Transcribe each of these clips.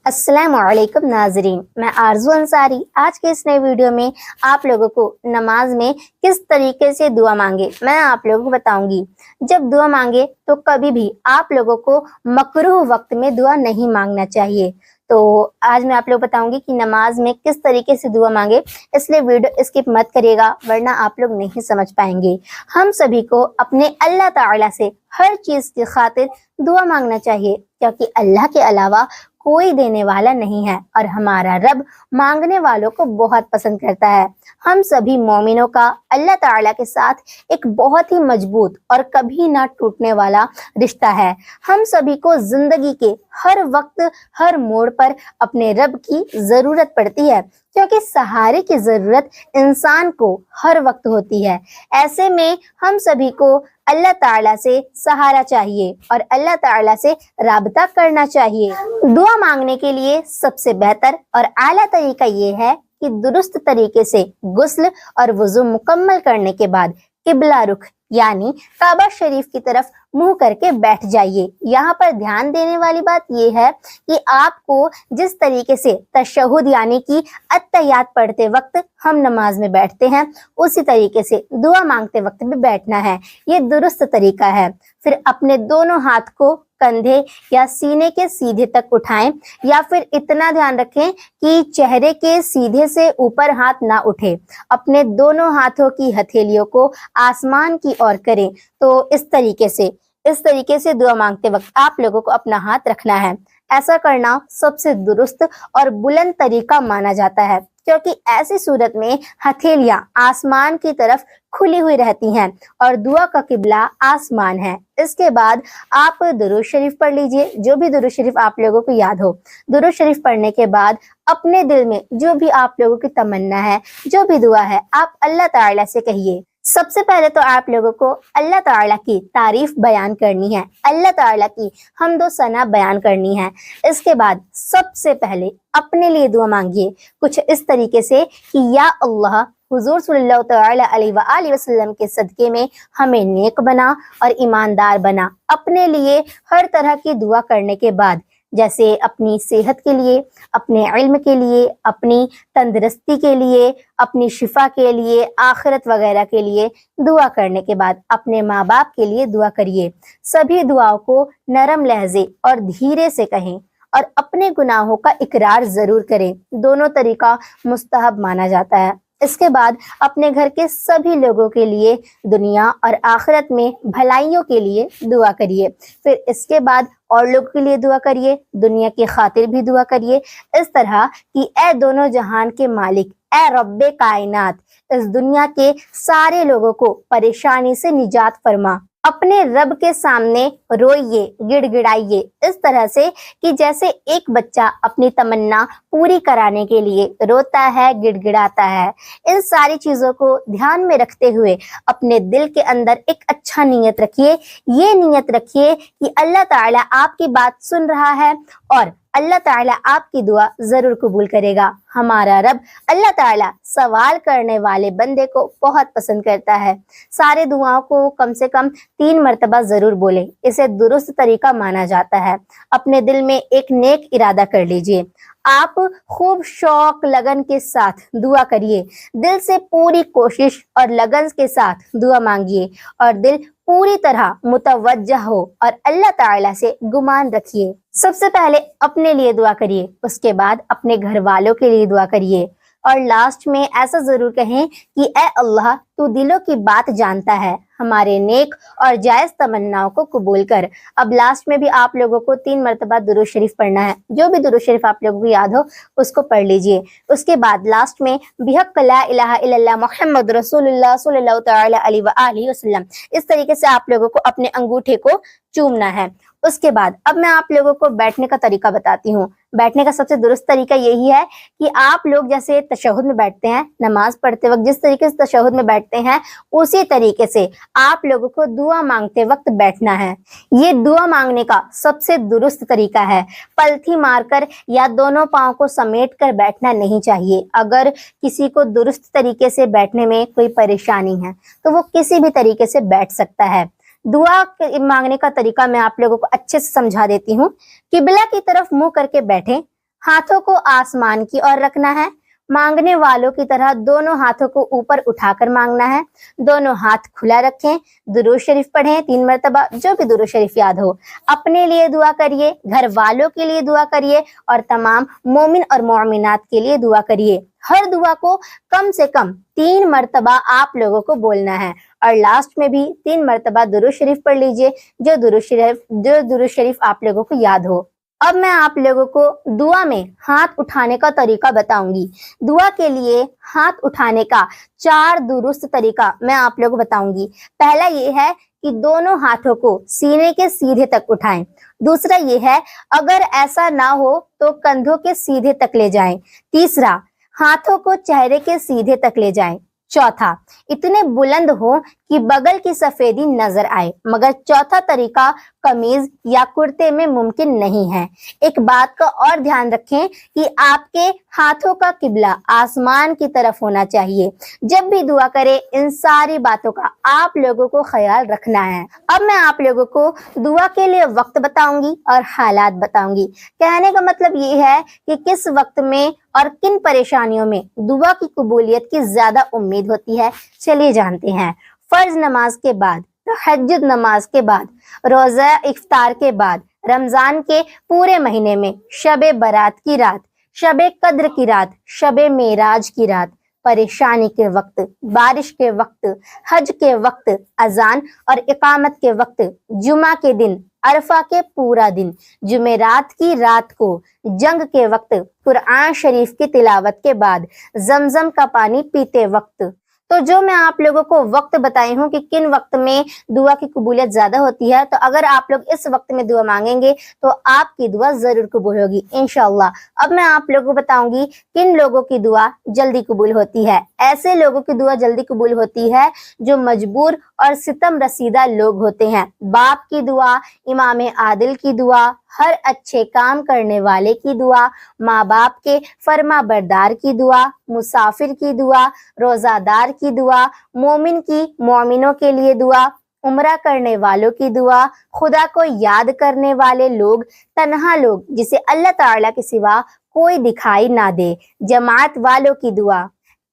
अस्सलाम वालेकुम नाजरीन, मैं आरजू अंसारी आज के इस नए वीडियो में आप लोगों को नमाज में किस तरीके से दुआ मांगे मैं आप लोगों को बताऊंगी। जब दुआ मांगे तो कभी भी आप लोगों को मकरूह वक्त में दुआ नहीं मांगना चाहिए। तो आज मैं आप लोग बताऊंगी कि नमाज में किस तरीके से दुआ मांगे, इसलिए वीडियो स्किप मत करिएगा वरना आप लोग नहीं समझ पाएंगे। हम सभी को अपने अल्लाह ताला से हर चीज की खातिर दुआ मांगना चाहिए, क्योंकि अल्लाह के अलावा कोई देने वाला नहीं है और हमारा रब मांगने वालों को बहुत पसंद करता है। हम सभी मोमिनों का अल्लाह ताला के साथ एक बहुत ही मजबूत और कभी ना टूटने वाला रिश्ता है। हम सभी को जिंदगी के हर वक्त हर मोड़ पर अपने रब की जरूरत पड़ती है, क्योंकि सहारे की जरूरत इंसान को हर वक्त होती है। ऐसे में हम सभी को अल्लाह ताला से सहारा चाहिए और अल्लाह ताला से राबता करना चाहिए। दुआ मांगने के लिए सबसे बेहतर और आला तरीका ये है कि दुरुस्त तरीके से गुस्ल और वुजू मुकम्मल करने के बाद किबला रुख यानी काबा शरीफ की तरफ मुंह करके बैठ जाइए। यहाँ पर ध्यान देने वाली बात यह है कि आपको जिस तरीके से तशहुद यानी कि अत्तहियात पढ़ते वक्त हम नमाज में बैठते हैं, उसी तरीके से दुआ मांगते वक्त भी बैठना है। ये दुरुस्त तरीका है। फिर अपने दोनों हाथ को कंधे या सीने के सीधे तक उठाएं, या फिर इतना ध्यान रखें कि चेहरे के सीधे से ऊपर हाथ ना उठे। अपने दोनों हाथों की हथेलियों को आसमान की ओर करें। तो इस तरीके से दुआ मांगते वक्त आप लोगों को अपना हाथ रखना है। ऐसा करना सबसे दुरुस्त और बुलंद तरीका माना जाता है, क्योंकि ऐसी सूरत में हथेलियां आसमान की तरफ खुली हुई रहती हैं और दुआ का किबला आसमान है। इसके बाद आप दुरूद शरीफ पढ़ लीजिए, जो भी दुरूद शरीफ आप लोगों को याद हो। दुरूद शरीफ पढ़ने के बाद अपने दिल में जो भी आप लोगों की तमन्ना है, जो भी दुआ है, आप अल्लाह ताला से कहिए। सबसे पहले तो आप लोगों को अल्लाह ताला की तारीफ बयान करनी है, अल्लाह ताला की हम्दो सना बयान करनी है। इसके बाद सबसे पहले अपने लिए दुआ मांगिए कुछ इस तरीके से कि या अल्लाह, हुजूर सल्लल्लाहु अलैहि वसल्लम के सदके में हमें नेक बना और ईमानदार बना। अपने लिए हर तरह की दुआ करने के बाद, जैसे अपनी सेहत के लिए, अपने इल्म के लिए, अपनी तंदुरुस्ती के लिए, अपनी शिफा के लिए, आखिरत वगैरह के लिए दुआ करने के बाद अपने माँ बाप के लिए दुआ करिए। सभी दुआओं को नरम लहजे और धीरे से कहें और अपने गुनाहों का इकरार जरूर करें। दोनों तरीका मुस्तहब माना जाता है। इसके बाद अपने घर के सभी लोगों के लिए दुनिया और आखिरत में भलाइयों के लिए दुआ करिए। फिर इसके बाद और लोगों के लिए दुआ करिए, दुनिया की खातिर भी दुआ करिए, इस तरह कि ए दोनों जहान के मालिक, ए रब्बे कायनात, इस दुनिया के सारे लोगों को परेशानी से निजात फरमा। अपने रब के सामने रोइए, गिड़गिड़ाइए इस तरह से कि जैसे एक बच्चा अपनी तमन्ना पूरी कराने के लिए रोता है, गिड़गिड़ाता है। इन सारी चीजों को ध्यान में रखते हुए अपने दिल के अंदर एक अच्छा नीयत रखिए। ये नीयत रखिए कि अल्लाह ताला आपकी बात सुन रहा है और अल्लाह ताला आपकी दुआ जरूर कबूल करेगा। हमारा रब अल्लाह ताला सवाल करने वाले बंदे को बहुत पसंद करता है। सारे दुआओं को कम से कम 3 मरतबा जरूर बोले, इसे दुरुस्त तरीका माना जाता है। अपने दिल में एक नेक इरादा कर लीजिए। आप खूब शौक लगन के साथ दुआ करिए। दिल से पूरी कोशिश और लगन के साथ दुआ मांगिए और दिल पूरी तरह मुतवज्जह हो और अल्लाह ताला से गुमान रखिए। सबसे पहले अपने लिए दुआ करिए, उसके बाद अपने घर वालों के लिए दुआ करिए और लास्ट में ऐसा जरूर कहें कि ए अल्लाह, तू दिलों की बात जानता है, हमारे नेक और जायज तमन्नाओं को कबूल कर। अब लास्ट में भी आप लोगों को 3 मरतबा दुरूद शरीफ पढ़ना है। जो भी दुरूद शरीफ आप लोगों को याद हो उसको पढ़ लीजिए। उसके बाद लास्ट में बिहक़ ला इलाहा इल्लल्लाह मुहम्मद रसूलुल्लाह सल्लल्लाहु अलैहि वसल्लम, इस तरीके से आप लोगों को अपने अंगूठे को चूमना है। उसके बाद अब मैं आप लोगों को बैठने का तरीका बताती हूँ। बैठने का सबसे दुरुस्त तरीका यही है कि आप लोग जैसे तशहुद में बैठते हैं, नमाज पढ़ते वक्त जिस तरीके से तशहुद में बैठते हैं, उसी तरीके से आप लोगों को दुआ मांगते वक्त बैठना है। ये दुआ मांगने का सबसे दुरुस्त तरीका है। पलथी मारकर या दोनों पांव को समेट कर बैठना नहीं चाहिए। अगर किसी को दुरुस्त तरीके से बैठने में कोई परेशानी है तो वो किसी भी तरीके से बैठ सकता है। दुआ मांगने का तरीका मैं आप लोगों को अच्छे से समझा देती हूँ। किबला की तरफ मुंह करके बैठें, हाथों को आसमान की ओर रखना है। मांगने वालों की तरह दोनों हाथों को ऊपर उठाकर मांगना है। दोनों हाथ खुला रखें। दुरूद शरीफ पढ़ें 3 मरतबा, जो भी दुरूद शरीफ याद हो। अपने लिए दुआ करिए, घर वालों के लिए दुआ करिए और तमाम मोमिन और मोमिनात के लिए दुआ करिए। हर दुआ को कम से कम 3 मरतबा आप लोगों को बोलना है और लास्ट में भी 3 मरतबा दुरूद शरीफ पढ़ लीजिए, जो दुरूद शरीफ आप लोगों को याद हो। अब मैं आप लोगों को दुआ में हाथ उठाने का तरीका बताऊंगी। दुआ के लिए हाथ उठाने का 4 दुरुस्त तरीका मैं आप लोगों को बताऊंगी। पहला ये है कि दोनों हाथों को सीने के सीधे तक उठाएं। दूसरा ये है, अगर ऐसा ना हो तो कंधों के सीधे तक ले जाएं। तीसरा, हाथों को चेहरे के सीधे तक ले जाएं। चौथा, इतने बुलंद हो कि बगल की सफेदी नजर आए, मगर चौथा तरीका कमीज या कुर्ते में मुमकिन नहीं है। एक बात का और ध्यान रखें कि आपके हाथों का किबला आसमान की तरफ होना चाहिए। जब भी दुआ करें, इन सारी बातों का आप लोगों को ख्याल रखना है। अब मैं आप लोगों को दुआ के लिए वक्त बताऊंगी और हालात बताऊंगी। कहने का मतलब ये है कि किस वक्त में और किन परेशानियों में दुआ की कबूलियत की ज्यादा उम्मीद होती है। चलिए जानते हैं। फर्ज नमाज के बाद, तहज्जुद नमाज के बाद, रोजा इफ्तार के बाद, रमजान के पूरे महीने में, शबे बारात की रात, शबे कद्र की रात, शबे मेराज की रात, परेशानी के वक्त, बारिश के वक्त, हज के वक्त, अजान और इकामत के वक्त, जुमा के दिन, अरफा के पूरा दिन, जुमेरात की रात को, जंग के वक्त, कुरान शरीफ की तिलावत के बाद, जमजम का पानी पीते वक्त। तो जो मैं आप लोगों को वक्त बताई हूँ कि किन वक्त में दुआ की कबूलियत ज्यादा होती है, तो अगर आप लोग इस वक्त में दुआ मांगेंगे तो आपकी दुआ जरूर कबूल होगी इंशाअल्लाह। अब मैं आप लोगों को बताऊंगी किन लोगों की दुआ जल्दी कबूल होती है। ऐसे लोगों की दुआ जल्दी कबूल होती है जो मजबूर और सितम रसीदा लोग होते हैं। बाप की दुआ, इमाम आदिल की दुआ, हर अच्छे काम करने वाले की दुआ, माँ बाप के फर्मा बरदार की दुआ, मुसाफिर की दुआ, रोजादार की दुआ, मोमिन की मोमिनों के लिए दुआ, उम्रा करने वालों की दुआ, खुदा को याद करने वाले लोग, तन्हा लोग जिसे अल्लाह ताला के सिवा कोई दिखाई ना दे, जमात वालों की दुआ।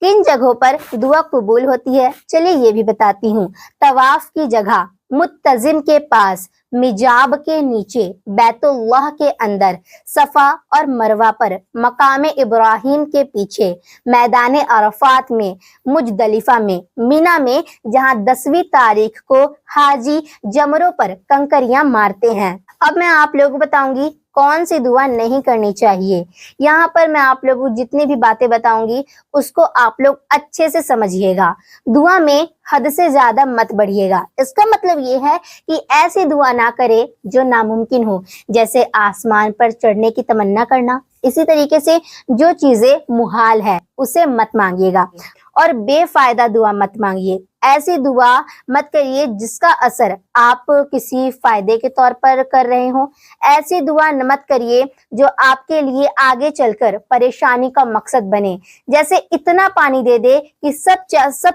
किन जगहों पर दुआ कबूल होती है चलिए ये भी बताती हूँ। तवाफ की जगह, मुत्तजिम के पास, मिजाब के नीचे, बैतुल्लाह के अंदर, सफा और मरवा पर, मकाम इब्राहिम के पीछे, मैदान अरफात में, मुजदलिफा में, मीना में जहां 10वीं तारीख को हाजी जमरों पर कंकरियां मारते हैं। अब मैं आप लोगों को बताऊंगी कौन सी दुआ नहीं करनी चाहिए। यहाँ पर मैं आप लोगों को जितनी भी बातें बताऊंगी उसको आप लोग अच्छे से समझिएगा। दुआ में हद से ज्यादा मत बढ़िएगा। इसका मतलब ये है कि ऐसी दुआ ना करे जो नामुमकिन हो, जैसे आसमान पर चढ़ने की तमन्ना करना। इसी तरीके से जो चीजें मुहाल है उसे मत मांगिएगा और बेफायदा दुआ मत मांगिए। ऐसी दुआ मत करिए जिसका असर आप किसी फायदे के तौर पर कर रहे हो। ऐसी दुआ मत करिए जो आपके लिए आगे चलकर परेशानी का मकसद बने, जैसे इतना पानी दे दे कि सब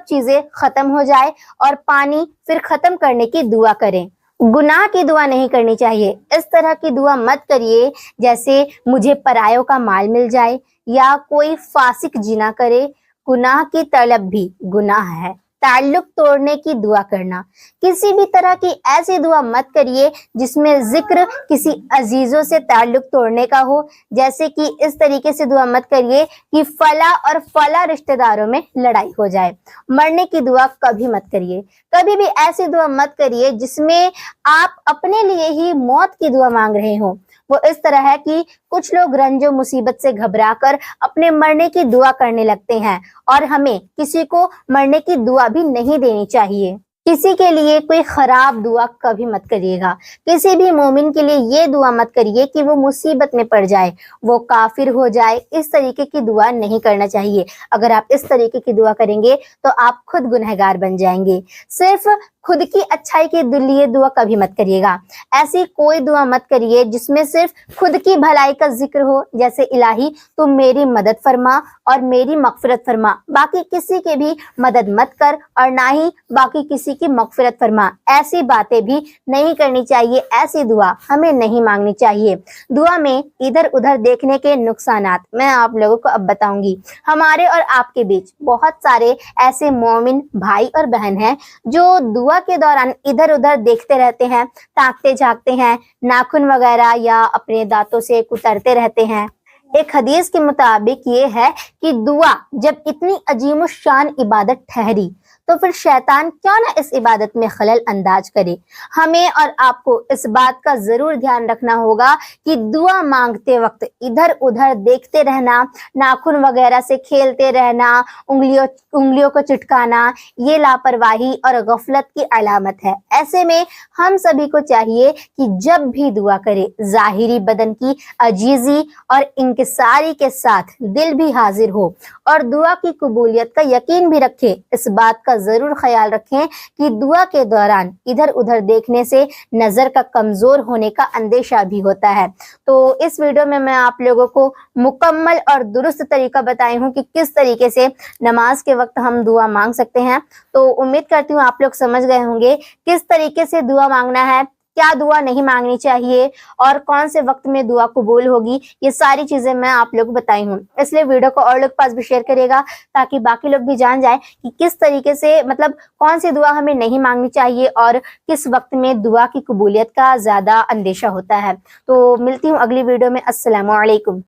चीजें खत्म हो जाए और पानी फिर खत्म करने की दुआ करें। गुनाह की दुआ नहीं करनी चाहिए। इस तरह की दुआ मत करिए जैसे मुझे परायों का माल मिल जाए या कोई फासिक जिना करे। गुनाह की तलब भी गुनाह है। ताल्लुक तोड़ने की दुआ करना, किसी भी तरह की ऐसी दुआ मत करिए जिसमें जिक्र किसी अजीजों से ताल्लुक तोड़ने का हो। जैसे कि इस तरीके से दुआ मत करिए कि फला और फला रिश्तेदारों में लड़ाई हो जाए। मरने की दुआ कभी मत करिए। कभी भी ऐसी दुआ मत करिए जिसमें आप अपने लिए ही मौत की दुआ मांग रहे हो। वो इस तरह है कि कुछ लोग रंजो मुसीबत से घबराकर अपने मरने की दुआ करने लगते हैं और हमें किसी को मरने की दुआ भी नहीं देनी चाहिए। किसी के लिए कोई खराब दुआ कभी मत करिएगा। किसी भी मोमिन के लिए ये दुआ मत करिए कि वो मुसीबत में पड़ जाए, वो काफिर हो जाए। इस तरीके की दुआ नहीं करना चाहिए। अगर आप इस तरीके की दुआ करेंगे तो आप खुद गुनहगार बन जाएंगे। सिर्फ खुद की अच्छाई के लिए दुआ कभी मत करिएगा। ऐसी कोई दुआ मत करिए जिसमें सिर्फ खुद की भलाई का जिक्र हो, जैसे इलाही तुम मेरी मदद फरमा और मेरी मगफिरत फरमा, बाकी किसी की भी मदद मत कर और ना ही बाकी किसी की मगफिरत फरमा। ऐसी बातें भी नहीं करनी चाहिए, ऐसी दुआ हमें नहीं मांगनी चाहिए। दुआ में इधर उधर देखने के नुकसानात मैं आप लोगों को अब बताऊंगी। हमारे और आपके बीच बहुत सारे ऐसे मोमिन भाई और बहन हैं जो दुआ के दौरान इधर उधर देखते रहते हैं, ताकते झांकते हैं, नाखून वगैरह या अपने दांतों से कुतरते रहते हैं। एक हदीस के मुताबिक ये है कि दुआ जब इतनी अजीम शान इबादत ठहरी तो फिर शैतान क्यों ना इस इबादत में खलल अंदाज करे। हमें और आपको इस बात का जरूर ध्यान रखना होगा कि दुआ मांगते वक्त इधर उधर देखते रहना, नाखून वगैरह से खेलते रहना, उंगलियों को चिटकाना, ये लापरवाही और गफलत की अलामत है। ऐसे में हम सभी को चाहिए कि जब भी दुआ करे जाहिरी बदन की अजीजी और इंकिसारी के साथ दिल भी हाजिर हो और दुआ की कबूलियत का यकीन भी रखे। इस बात का जरूर ख्याल रखें कि दुआ के दौरान इधर उधर देखने से नजर का कमजोर होने का अंदेशा भी होता है। तो इस वीडियो में मैं आप लोगों को मुकम्मल और दुरुस्त तरीका बताई हूँ कि किस तरीके से नमाज के वक्त हम दुआ मांग सकते हैं। तो उम्मीद करती हूँ आप लोग समझ गए होंगे किस तरीके से दुआ मांगना है, क्या दुआ नहीं मांगनी चाहिए और कौन से वक्त में दुआ कबूल होगी। ये सारी चीजें मैं आप लोग को बताई हूँ, इसलिए वीडियो को और लोग पास भी शेयर करिएगा ताकि बाकी लोग भी जान जाए कि किस तरीके से मतलब कौन सी दुआ हमें नहीं मांगनी चाहिए और किस वक्त में दुआ की कबूलियत का ज्यादा अंदेशा होता है। तो मिलती हूँ अगली वीडियो में। अस्सलामु अलैकुम।